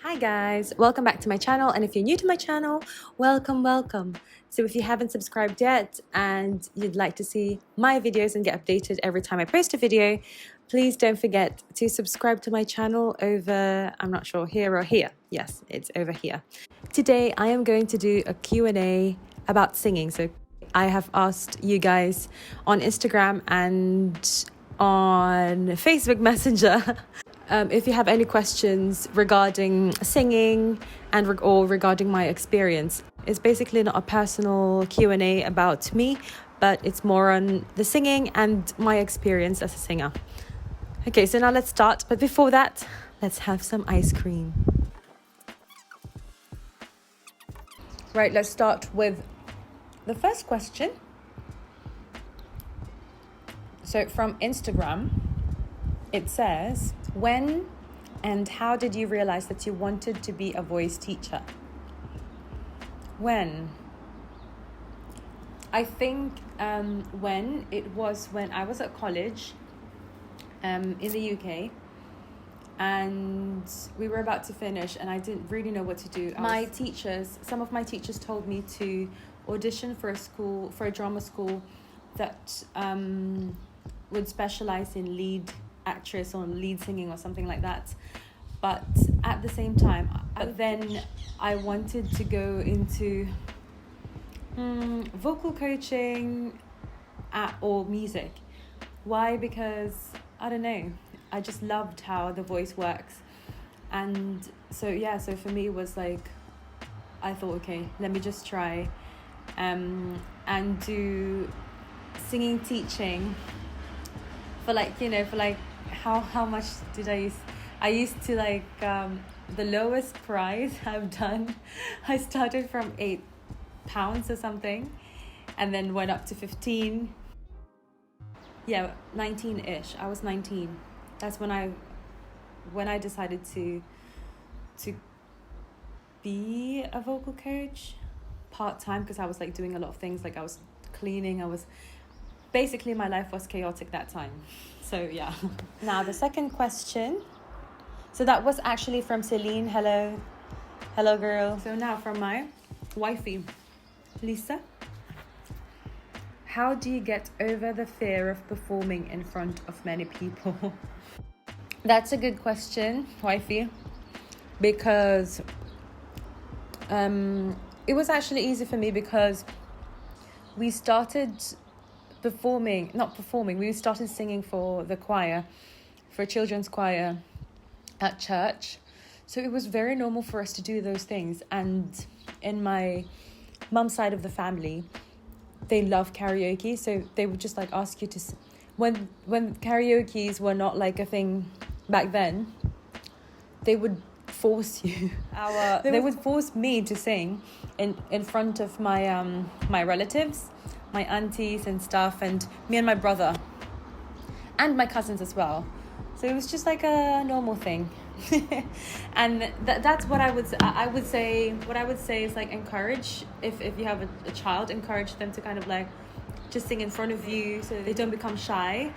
Hi guys, welcome back to my channel, and if you're new to my channel, welcome. So if you haven't subscribed yet and you'd like to see my videos and get updated every time I post a video, please don't forget to subscribe to my channel over, I'm not sure, here or here. Yes, it's over here. Today I am going to do a Q&A about singing. So I have asked you guys on Instagram and on Facebook Messenger if you have any questions regarding singing and or regarding my experience. It's basically not a personal Q&A about me, but it's more on the singing and my experience as a singer. Okay, so now let's start. But before that, let's have some ice cream. Right, let's start with the first question. So from Instagram, it says, when and how did you realize that you wanted to be a voice teacher? When? I think when I was at college in the UK, and we were about to finish and I didn't really know what to do. Some of my teachers told me to audition for a drama school that would specialize in lead actress or lead singing or something like that. But at the same time, then I wanted to go into vocal coaching or music. Why? Because I don't know, I just loved how the voice works. And so for me it was like, I thought, okay, let me just try and do singing teaching for how much did I used to the lowest price I've done, I started from £8 or something and then went up to 15. 19-ish. I was 19. That's when I decided to be a vocal coach part-time, because I was doing a lot of things. I was cleaning, basically my life was chaotic that time. So yeah. Now the second question. So that was actually from Celine. Hello girl. So now from my wifey, Lisa. How do you get over the fear of performing in front of many people? That's a good question, wifey, because it was actually easy for me because we started we started singing for the choir, for a children's choir at church. So it was very normal for us to do those things. And in my mum's side of the family, they love karaoke. So they would just ask you to, when karaoke's were not a thing back then, they would force you. They would force me to sing in front of my relatives, my aunties and stuff, and me and my brother and my cousins as well. So it was just a normal thing. And that's what I would say. What I would say is encourage, if you have a child, encourage them to just sing in front of you so they don't become shy,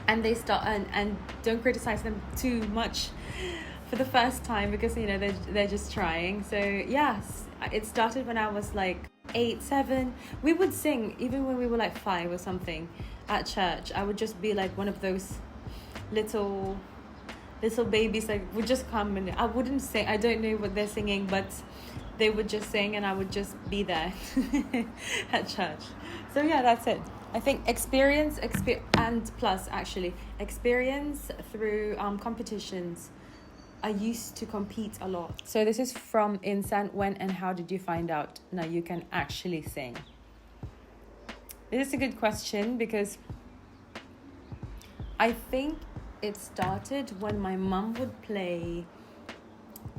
and they start and don't criticize them too much for the first time, because they're just trying. So yes, it started when I was 8, 7. We would sing even when we were 5 or something at church. I would just be one of those little babies would just come, and I wouldn't sing. I don't know what they're singing, but they would just sing and I would just be there at church. So yeah, that's it. I think experience and plus actually experience through competitions. I used to compete a lot. So this is from Insan. When and how did you find out now you can actually sing? This is a good question, because I think it started when my mum would play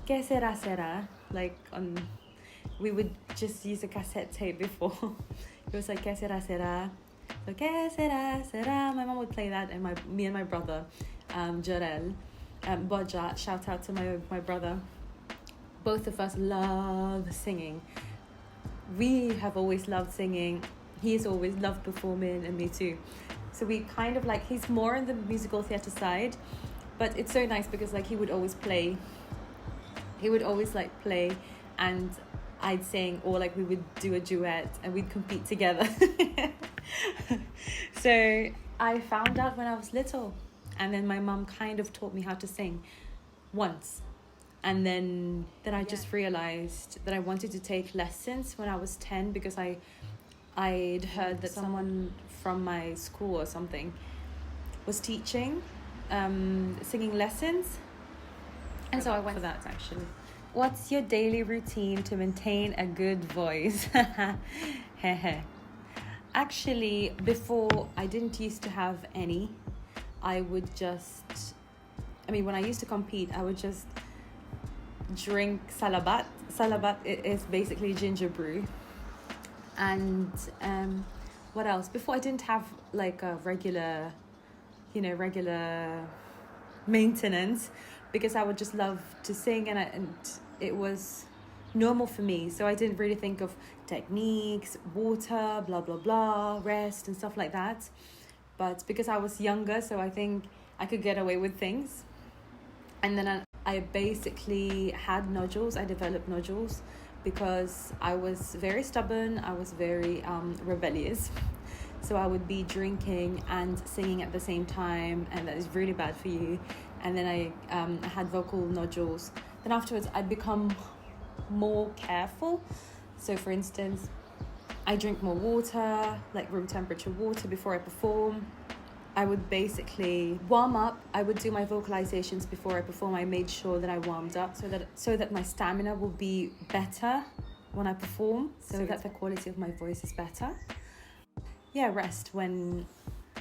Que Sera Sera, we would just use a cassette tape before. It was Que Sera Sera. So Que Sera Sera, my mum would play that, and me and my brother, Jarel, Boja, shout out to my brother. Both of us love singing. We have always loved singing. He's always loved performing, and me too. So we kind of he's more on the musical theatre side, but it's so nice because he would always play he would always like play, and I'd sing, or like we would do a duet and we'd compete together. So I found out when I was little, and then my mum kind of taught me how to sing once. And then I just realized that I wanted to take lessons when I was 10, because I'd heard that someone from my school or something was teaching singing lessons. And so I went for that, actually. What's your daily routine to maintain a good voice? Actually, before, I didn't used to have any. When I used to compete, I would just drink salabat. Salabat is basically ginger brew. And what else? Before, I didn't have like a regular maintenance, because I would just love to sing, and it was normal for me. So I didn't really think of techniques, water, blah blah blah, rest and stuff like that. But because I was younger, so I think I could get away with things. And then I basically had nodules. I developed nodules because I was very stubborn. I was very rebellious. So I would be drinking and singing at the same time, and that is really bad for you. And then I had vocal nodules. Then afterwards, I'd become more careful. So for instance, I drink more water, like room temperature water, before I perform. I would basically warm up. I would do my vocalizations before I perform. I made sure that I warmed up so that my stamina will be better when I perform, so that the quality of my voice is better. Yeah, rest when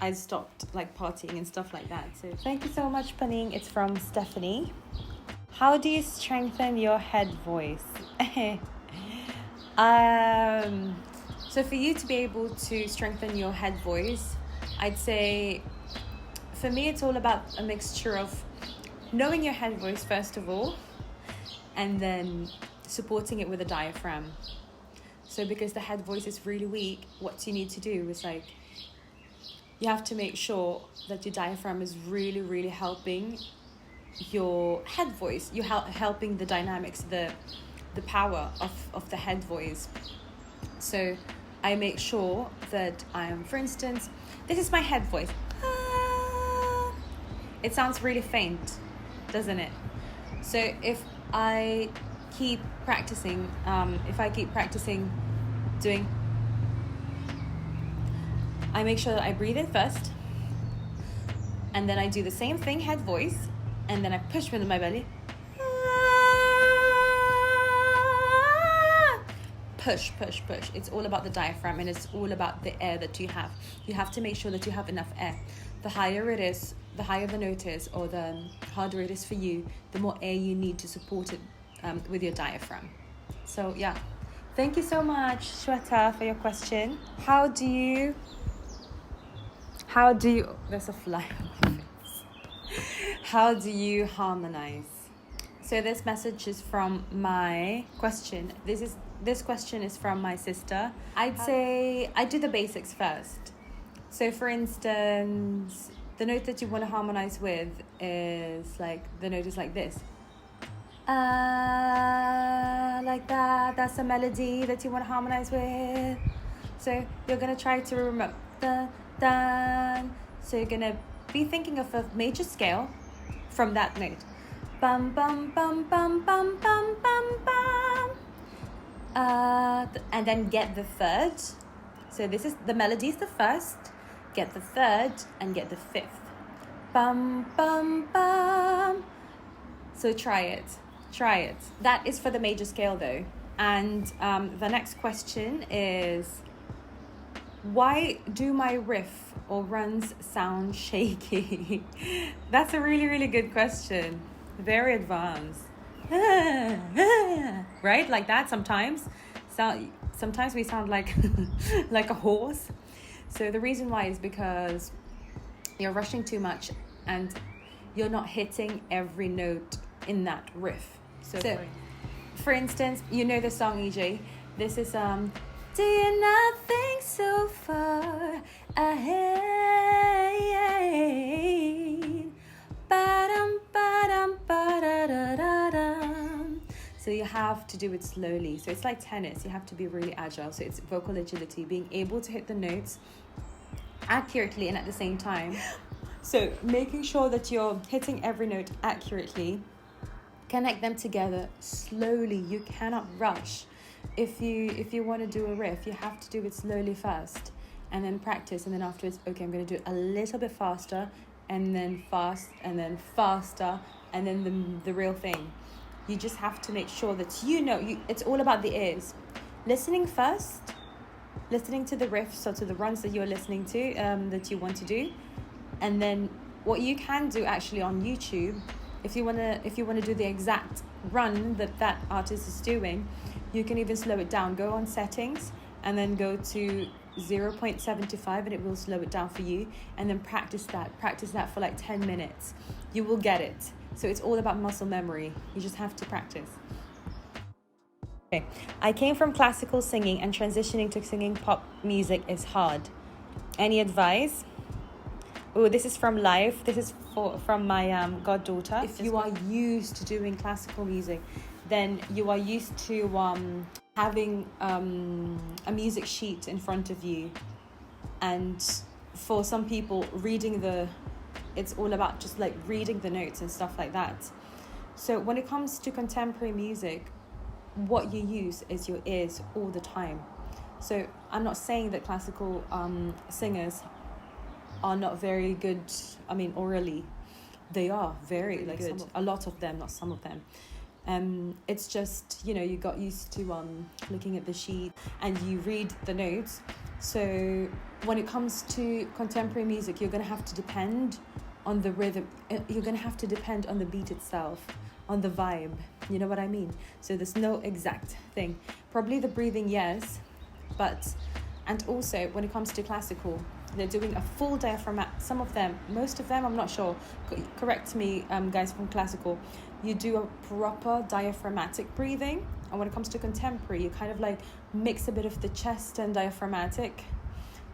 I stopped like partying and stuff like that. So thank you so much, Paning. It's from Stephanie. How do you strengthen your head voice? So for you to be able to strengthen your head voice, I'd say for me it's all about a mixture of knowing your head voice first of all, and then supporting it with a diaphragm. So because the head voice is really weak, what you need to do is like, you have to make sure that your diaphragm is really, really helping your head voice. You're helping the dynamics, the power of the head voice. So I make sure that for instance, this is my head voice. It sounds really faint, doesn't it? So if I keep practicing doing, I make sure that I breathe in first, and then I do the same thing, head voice, and then I push with my belly. Push. It's all about the diaphragm, and it's all about the air that you have. You have to make sure that you have enough air. The higher it is, the higher the note is, or the harder it is for you, the more air you need to support it with your diaphragm. So yeah, thank you so much, Shweta, for your question. How do you there's a fly on my face. How do you harmonize? So this message is from my question. This question is from my sister. I'd say I do the basics first. So for instance, the note that you want to harmonize with is like, the note is like this. Like that. That's a melody that you want to harmonize with. So you're going to try to remember. So you're going to be thinking of a major scale from that note. Bum, bum, bum, bum, bum, bum, bum, bum. And then get the third. So this is, the melody is the first. Get the third and get the fifth. Bum, bum, bum. So try it. That is for the major scale though. And the next question is, why do my riff or runs sound shaky? That's a really, really good question. Very advanced. Right? Like that sometimes. Sometimes we sound like like a horse. So the reason why is because you're rushing too much and you're not hitting every note in that riff. So for instance, you know the song, EJ. This is do you not think so far ahead? Ba-dum, ba-dum, ba-da-da-da-dum. So you have to do it slowly. So it's like tennis. You have to be really agile. So it's vocal agility, being able to hit the notes accurately and at the same time. So making sure that you're hitting every note accurately, connect them together slowly. You cannot rush. If you want to do a riff, you have to do it slowly first and then practice, and then afterwards, okay, I'm going to do it a little bit faster, and then fast, and then faster, and then the real thing. You just have to make sure that it's all about the ears. Listening first, listening to the riffs or to the runs that you're listening to, that you want to do. And then what you can do actually on YouTube, if you wanna do the exact run that artist is doing, you can even slow it down. Go on settings and then go to 0.75 and it will slow it down for you, and then practice that for like 10 minutes. You will get it. So it's all about muscle memory. You just have to practice. Okay. I came from classical singing and transitioning to singing pop music is hard. Any advice? Oh, this is from Life. This is from my goddaughter. If you are used to doing classical music, then you are used to having a music sheet in front of you. And for some people, it's all about just like reading the notes and stuff like that. So when it comes to contemporary music, what you use is your ears all the time. So I'm not saying that classical singers are not very good. I mean, orally, they are very good. A lot of them, not some of them. It's just, you got used to looking at the sheet and you read the notes. So when it comes to contemporary music, you're going to have to depend on the rhythm. You're going to have to depend on the beat itself, on the vibe. You know what I mean? So there's no exact thing. Probably the breathing, yes. And also when it comes to classical, they're doing a full diaphragm. Some of them, most of them, I'm not sure. Correct me, guys from classical. You do a proper diaphragmatic breathing. And when it comes to contemporary, you kind of like mix a bit of the chest and diaphragmatic.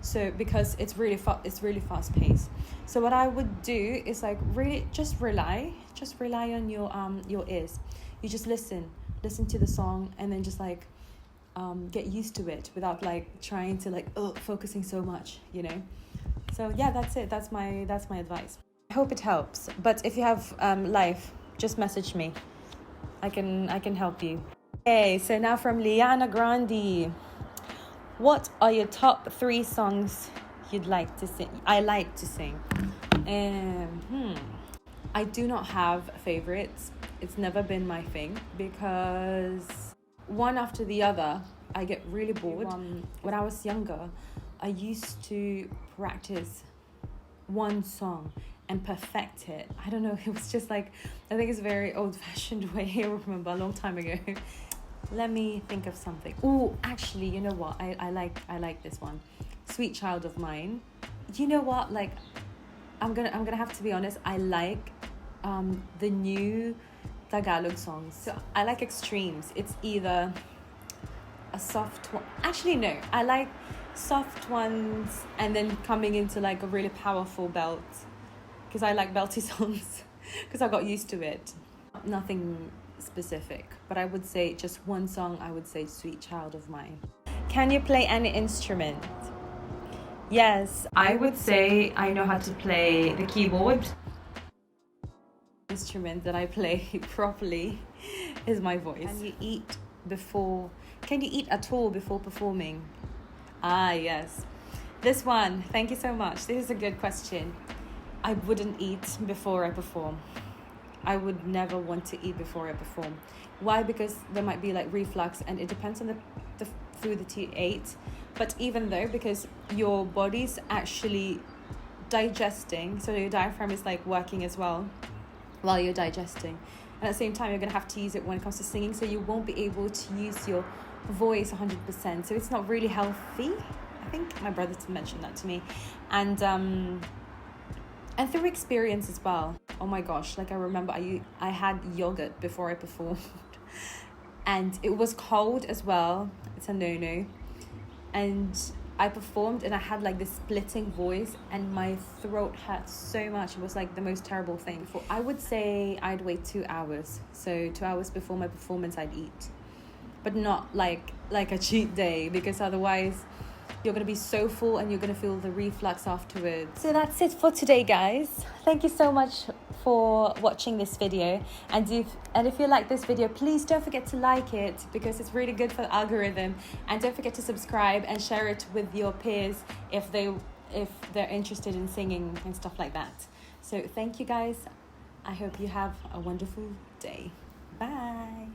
So because it's really fast paced. So what I would do is like really just rely on your ears. You just listen to the song and then just like get used to it without like trying to like focusing so much, So yeah, that's it. That's my advice. I hope it helps. But if you have Life, just message me. I can help you. Okay, so now from Liana Grandi. What are your top 3 songs you'd like to sing? I like to sing. I do not have favorites. It's never been my thing because one after the other, I get really bored. When I was younger, I used to practice one song and perfect it. I don't know, it was just like, I think it's a very old-fashioned way. I remember a long time ago. Let me think of something. Oh, actually, you know what? I like this one. Sweet Child of Mine. You know what? Like, I'm gonna have to be honest. I like the new Tagalog songs. So I like extremes. It's either a soft one. Actually, no. I like soft ones and then coming into like a really powerful belt. Because I like belty songs. Because I got used to it. Nothing specific, but I would say just one song. I would say Sweet Child of Mine. Can you play any instrument? Yes, I would say I know how to play the keyboard. Instrument that I play properly is my voice. Can you eat at all before performing? Ah, yes. This one, thank you so much. This is a good question. I wouldn't eat before I perform. I would never want to eat before I perform. Why? Because there might be like reflux, and it depends on the food that you ate. But even though, because your body's actually digesting, so your diaphragm is like working as well while you're digesting. And at the same time, you're going to have to use it when it comes to singing, so you won't be able to use your voice 100%. So it's not really healthy. I think my brother mentioned that to me. And through experience as well. Oh my gosh, like I remember I had yogurt before I performed. And it was cold as well. It's a no-no. And I performed and I had like this splitting voice and my throat hurt so much. It was like the most terrible thing. I would say I'd wait 2 hours. So 2 hours before my performance I'd eat. But not like a cheat day, because otherwise you're going to be so full and you're going to feel the reflux afterwards. So that's it for today, guys. Thank you so much for watching this video. And if you like this video, please don't forget to like it, because it's really good for the algorithm. And don't forget to subscribe and share it with your peers if they're interested in singing and stuff like that. So thank you, guys. I hope you have a wonderful day. Bye.